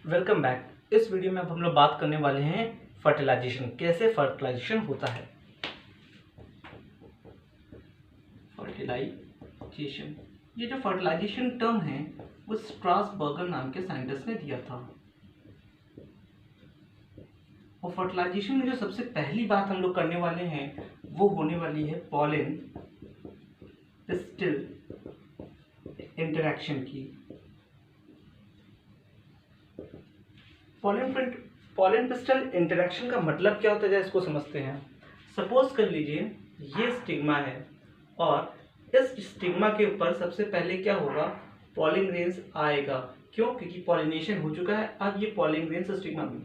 Welcome back. इस video में अब हम लोग बात करने वाले हैं फर्टिलाइजेशन, कैसे फर्टिलाइजेशन होता है। फर्टिलाइजेशन, ये जो फर्टिलाइजेशन टर्म है वो स्ट्रासबर्गर नाम के साइंटिस्ट ने दिया था। और फर्टिलाइजेशन में जो सबसे पहली बात हम लोग करने वाले हैं वो होने वाली है पॉलन पिस्टिल इंटरेक्शन की। पॉलन पिस्टल इंटरेक्शन का मतलब क्या होता है, इसको समझते हैं। सपोज कर लीजिए ये स्टिग्मा है और इस स्टिग्मा के ऊपर सबसे पहले क्या होगा, पॉलिन ग्रेन्स आएगा। क्यों? क्योंकि पॉलिनेशन हो चुका है। अब ये पॉलिन ग्रेन्स स्टिग्मा में,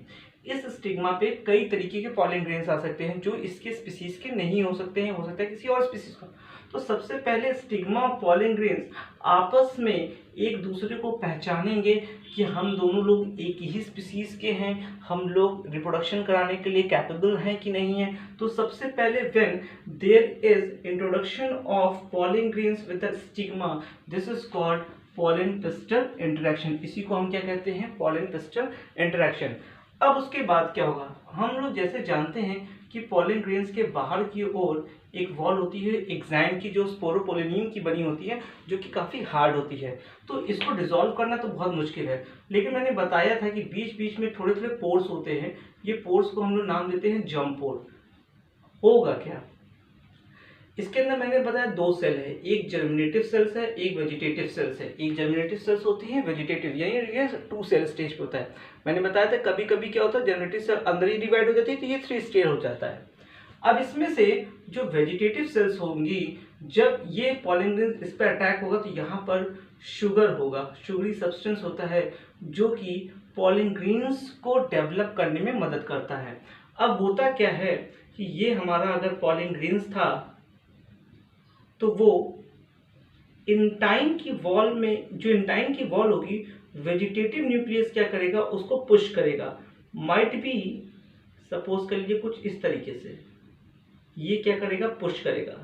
इस स्टिग्मा पे कई तरीके के पॉलिन ग्रेन्स आ सकते हैं जो इसके स्पीसीज के नहीं हो सकते हैं, हो सकता है किसी और स्पीसीज का। तो सबसे पहले स्टिग्मा और पॉलिन ग्रेन्स आपस में एक दूसरे को पहचानेंगे कि हम दोनों लोग एक ही स्पीसीज के हैं, हम लोग रिप्रोडक्शन कराने के लिए कैपेबल हैं कि नहीं है। तो सबसे पहले when there is introduction of pollen grains with the stigma, this is called pollen pistil interaction. इसी को हम क्या कहते हैं? Pollen pistil interaction. अब उसके बाद क्या होगा, हम लोग जैसे जानते हैं कि पॉलिन ग्रेन्स के बाहर की ओर एक वॉल होती है एग्जाइम की, जो स्पोरोपोलिनियम की बनी होती है, जो कि काफ़ी हार्ड होती है। तो इसको डिसॉल्व करना तो बहुत मुश्किल है, लेकिन मैंने बताया था कि बीच बीच में थोड़े थोड़े पोर्स होते हैं। ये पोर्स को हम लोग नाम देते हैं जर्म पोर। होगा क्या इसके अंदर? मैंने बताया दो सेल है, एक जर्मिनेटिव सेल्स है, एक वेजिटेटिव सेल्स है। एक जर्मिनेटिव सेल्स होती है, वेजिटेटिव, ये 2 सेल स्टेज पे होता है। मैंने बताया था कभी कभी क्या होता है, जर्मिनेटिव सेल अंदर ही डिवाइड हो जाती है, तो ये 3 स्टेज हो जाता है। अब इसमें से जो वेजिटेटिव सेल्स होंगी, जब ये पॉलिन ग्रेन्स इस पर अटैक होगा तो यहाँ पर शुगर होगा, शुगरी सब्सटेंस होता है जो कि पॉलिन ग्रेन्स को डेवलप करने में मदद करता है। अब होता क्या है कि ये हमारा अगर पॉलिन ग्रेन्स था तो वो इंटाइन की वॉल में, जो इंटाइन की वॉल होगी, वेजिटेटिव न्यूक्लियस क्या करेगा, उसको पुश करेगा। माइट बी, सपोज कर लीजिए कुछ इस तरीके से, ये क्या करेगा, पुश करेगा।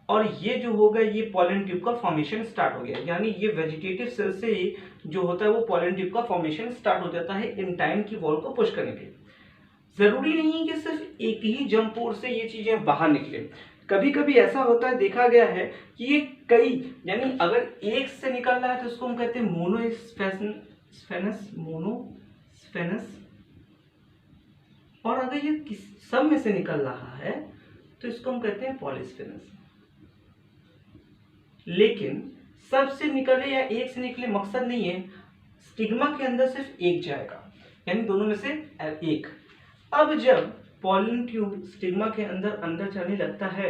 और ये जो होगा, ये पॉलन ट्यूब का फॉर्मेशन स्टार्ट हो गया। यानी ये वेजिटेटिव सेल से जो होता है वो पॉलन ट्यूब का फॉर्मेशन स्टार्ट हो जाता है इंटाइन की वॉल को पुश करने के लिए। जरूरी नहीं है कि सिर्फ एक ही जंप पोर से ये चीजें बाहर निकले। कभी कभी ऐसा होता है, देखा गया है कि ये कई, यानी अगर एक से निकल रहा है तो उसको हम कहते हैं मोनोस्फेनस, और अगर ये सब में से निकल रहा है तो इसको हम कहते हैं पॉलीस्फेनस। लेकिन सब से निकले या एक से निकले मकसद नहीं है, स्टिग्मा के अंदर सिर्फ एक जाएगा, यानी दोनों में से एक। अब जब पॉलन ट्यूब स्टिग्मा के अंदर अंदर जाने लगता है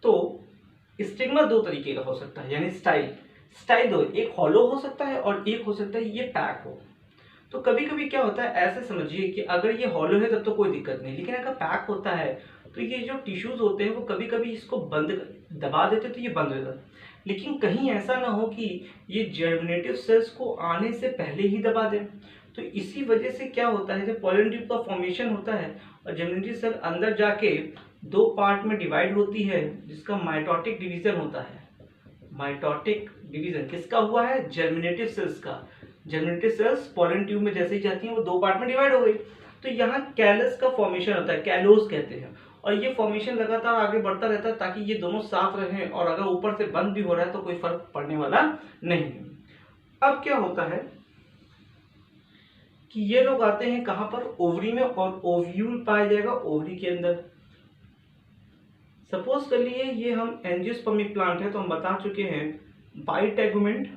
तो स्टिग्मा 2 तरीके का हो सकता है, यानी स्टाइल दो, एक हॉलो हो सकता है और एक हो सकता है ये पैक हो। तो कभी कभी क्या होता है, ऐसे समझिए कि अगर ये हॉलो है तब तो कोई दिक्कत नहीं, लेकिन अगर पैक होता है तो ये जो टिश्यूज होते हैं वो कभी कभी इसको दबा देते तो ये बंद हो जाता है। लेकिन कहीं ऐसा ना हो कि ये जर्मिनेटिव सेल्स को आने से पहले ही दबा दें। तो इसी वजह से क्या होता है, जब पॉलन ट्यूब का फॉर्मेशन होता है और जर्मिनेटिव सेल अंदर जाके 2 पार्ट में डिवाइड होती है, जिसका माइटोटिक डिवीजन होता है। माइटोटिक डिवीजन किसका हुआ है? जर्मिनेटिव सेल्स का। जर्मिनेटिव सेल्स पॉलन ट्यूब में जैसे ही जाती हैं वो 2 पार्ट में डिवाइड हो गई, तो यहाँ कैलस का फॉर्मेशन होता है, कैलोस कहते हैं। और ये फॉर्मेशन लगातार आगे बढ़ता रहता है ताकि ये दोनों साथ रहें, और अगर ऊपर से बंद भी हो रहा है तो कोई फर्क पड़ने वाला नहीं है। अब क्या होता है कि ये लोग आते हैं कहां पर? ओवरी में, और ओव्यूल पाया जाएगा ओवरी के अंदर। सपोज कर लिए ये हम एंजियोस्पर्मिक प्लांट है, तो हम बता चुके हैं बाइटेगुमेंट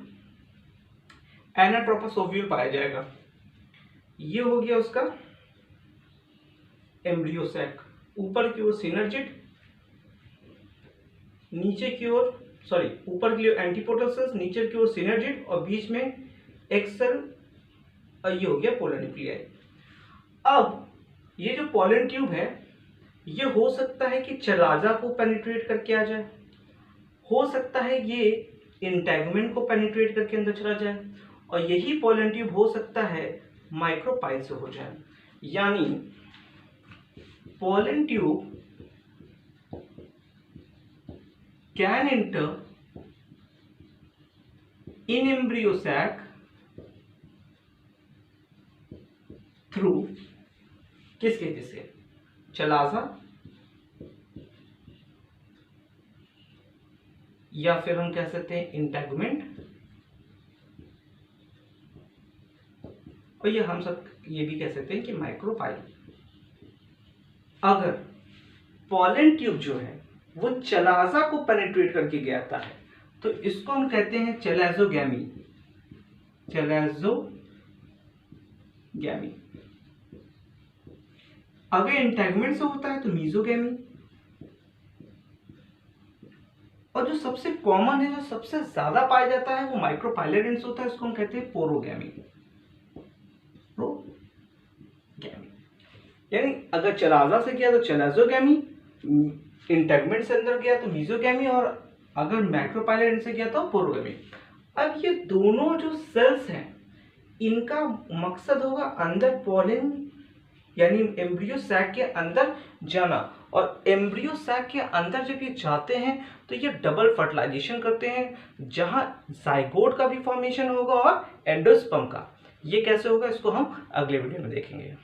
एनाट्रोपस ओव्यूल पाया जाएगा। ये हो गया उसका एम्ब्रियो सैक। ऊपर की ओर सिनर्जिड, नीचे की ओर ऊपर की ओर एंटीपोटल सेल्स, नीचे की ओर सिनर्जिड, और बीच में एक्सेल, और ये हो गया पोलर न्यूक्लियाई। अब ये जो पॉलन ट्यूब है ये हो सकता है कि चलाजा को पेनिट्रेट करके आ जाए, हो सकता है ये इंटेगुमेंट को पेनिट्रेट करके अंदर चला जाए, और यही पॉलन ट्यूब हो सकता है माइक्रोपाइल से हो जाए। यानी pollen tube can enter in embryo sac through किसके किसके, चलाजा या फिर हम कह सकते हैं इंटेगुमेंट, और ये हम सब ये भी कह सकते हैं कि माइक्रोफाइल। अगर पॉलन ट्यूब जो है वो चलाजा को पेनिट्रेट करके गिरता है तो इसको हम कहते हैं चलाजोगैमी, चलाजोगैमी। अगर इंटेगमेंट से होता है तो मीजोगैमी, और जो सबसे कॉमन है, जो सबसे ज्यादा पाया जाता है वो माइक्रोफाइलेटेंस होता है, उसको हम कहते हैं पोरोगैमी। यानी अगर चलाजा से किया तो चलाजोगैमी, इंटेगमेंट से अंदर गया तो मीजोगैमी, और अगर माइक्रोफाइलेटेंस से किया तो पोरोगैमी। अब ये दोनों जो सेल्स हैं इनका मकसद होगा अंदर पॉलन यानी एम्ब्रियो सैक के अंदर जाना, और एम्ब्रियो सैक के अंदर जब ये जाते हैं तो ये डबल फर्टिलाइजेशन करते हैं, जहां जाइगोट का भी फॉर्मेशन होगा और एंडोस्पर्म का। ये कैसे होगा इसको हम अगले वीडियो में देखेंगे।